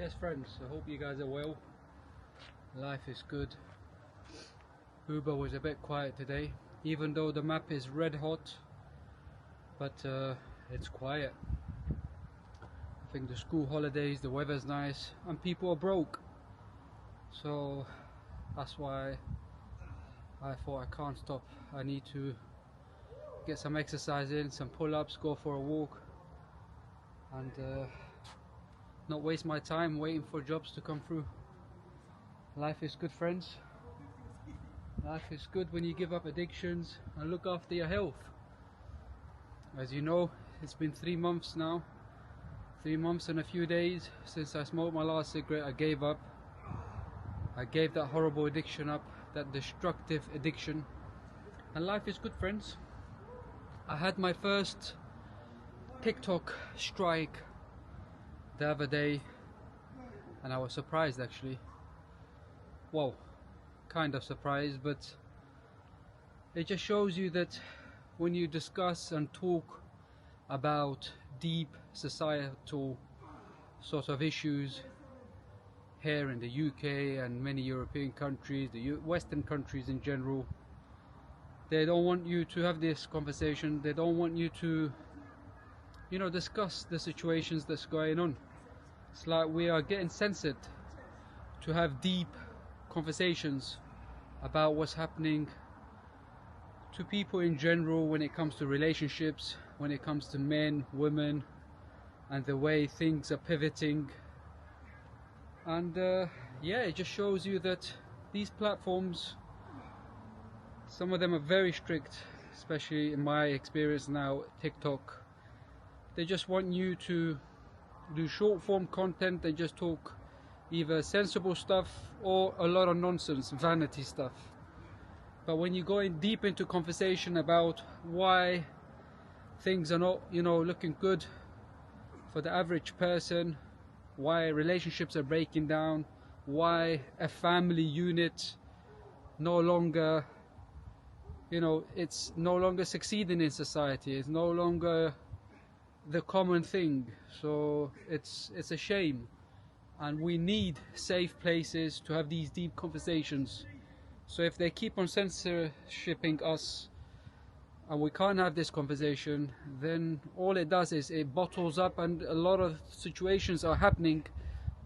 Yes, friends, I hope you guys are well. Life is good. Uber was a bit quiet today, even though the map is red hot, but it's quiet. I think the school holidays, the weather's nice, and people are broke. So that's why I thought I can't stop. I need to get some exercise in, some pull-ups, go for a walk, and not waste my time waiting for jobs to come through. Life is good, friends. Life is good when you give up addictions and look after your health. As you know, it's been 3 months now. 3 months and a few days since I smoked my last cigarette. I gave up. I gave that horrible addiction up, that destructive addiction. And life is good, friends. I had my first TikTok strike the other day, and I was surprised actually. Well, kind of surprised, but it just shows you that when you discuss and talk about deep societal sort of issues here in the UK and many European countries, the Western countries in general, they don't want you to have this conversation. They don't want you to, discuss the situations that's going on. It's like we are getting censored to have deep conversations about what's happening to people in general when it comes to relationships, when it comes to men, women, and the way things are pivoting. And it just shows you that these platforms, some of them are very strict, especially in my experience now, TikTok. They just want you to do short form content. They just talk either sensible stuff or a lot of nonsense, vanity stuff. But when you go in deep into conversation about why things are not, looking good for the average person, why relationships are breaking down, why a family unit no longer, it's no longer succeeding in society, it's no longer the common thing. So it's a shame, and we need safe places to have these deep conversations. So if they keep on censorshipping us and we can't have this conversation, then all it does is it bottles up, and a lot of situations are happening,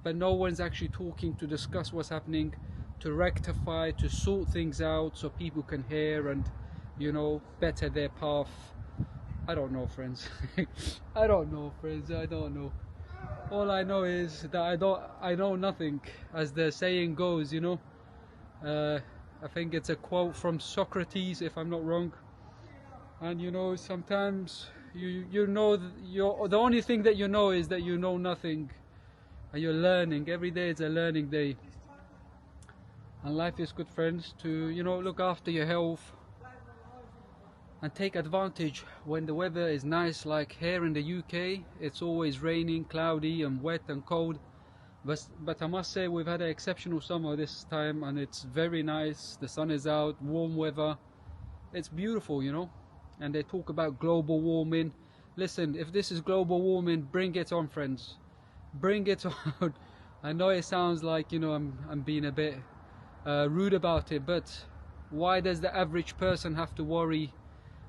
but no one's actually talking to discuss what's happening, to rectify, to sort things out so people can hear and better their path. I don't know, friends. I don't know. All I know is that I know nothing, as the saying goes, I think it's a quote from Socrates, if I'm not wrong. And sometimes the only thing that you know is that you know nothing, and you're learning. Every day is a learning day. And life is good, friends, to look after your health and take advantage when the weather is nice. Like here in the UK, it's always raining, cloudy and wet and cold, but I must say we've had an exceptional summer this time, and it's very nice. The sun is out, warm weather, it's beautiful, and they talk about global warming. Listen, if this is global warming, bring it on, friends, bring it on. I know it sounds like I'm being a bit rude about it, but why does the average person have to worry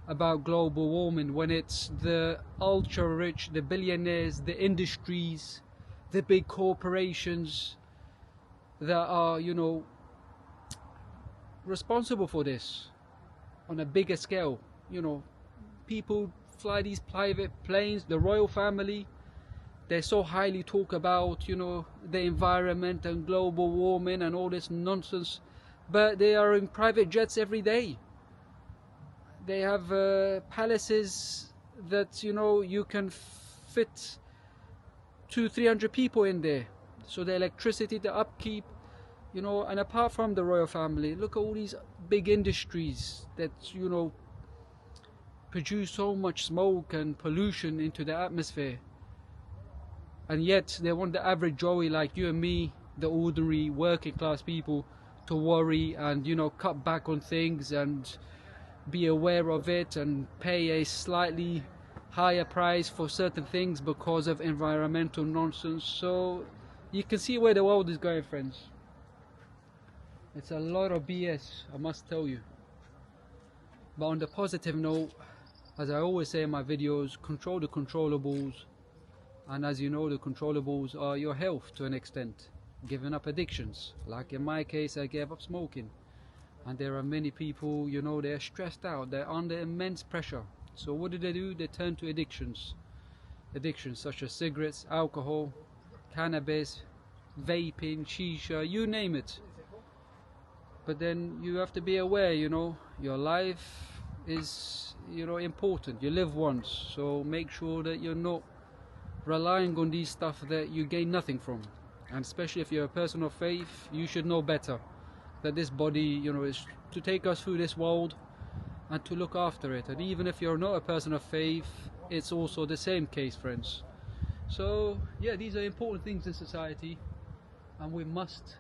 about global warming when it's the ultra rich, the billionaires, the industries, the big corporations that are responsible for this on a bigger scale? People fly these private planes, the royal family, they so highly talk about the environment and global warming and all this nonsense, but they are in private jets every day. They have palaces that you can fit 200-300 people in there. So the electricity, the upkeep, and apart from the royal family, look at all these big industries that produce so much smoke and pollution into the atmosphere. And yet they want the average Joey like you and me, the ordinary working class people, to worry and cut back on things and be aware of it and pay a slightly higher price for certain things because of environmental nonsense. So You can see where the world is going, friends. It's a lot of BS, I must tell you. But on the positive note, as I always say in my videos, control the controllables. And as you know, the controllables are your health to an extent. Giving up addictions. Like in my case, I gave up smoking. And there are many people, you know, they're stressed out, they're under immense pressure. So what do? They turn to addictions. Addictions such as cigarettes, alcohol, cannabis, vaping, shisha, you name it. But then you have to be aware, you know, your life is, you know, important. You live once, so make sure that you're not relying on these stuff that you gain nothing from. And especially if you're a person of faith, you should know better. That this body, you know, is to take us through this world and to look after it. And even if you're not a person of faith, it's also the same case, friends. So yeah, these are important things in society, and we must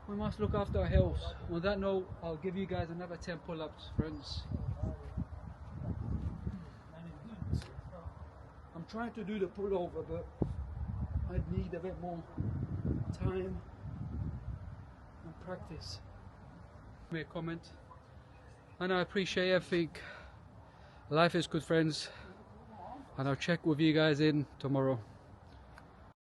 look after our health. On that note, I'll give you guys another 10 pull-ups, friends. I'm trying to do the pullover, but I'd need a bit more time and practice. Make a comment, and I appreciate everything. Life is good, friends, and I'll check with you guys in tomorrow.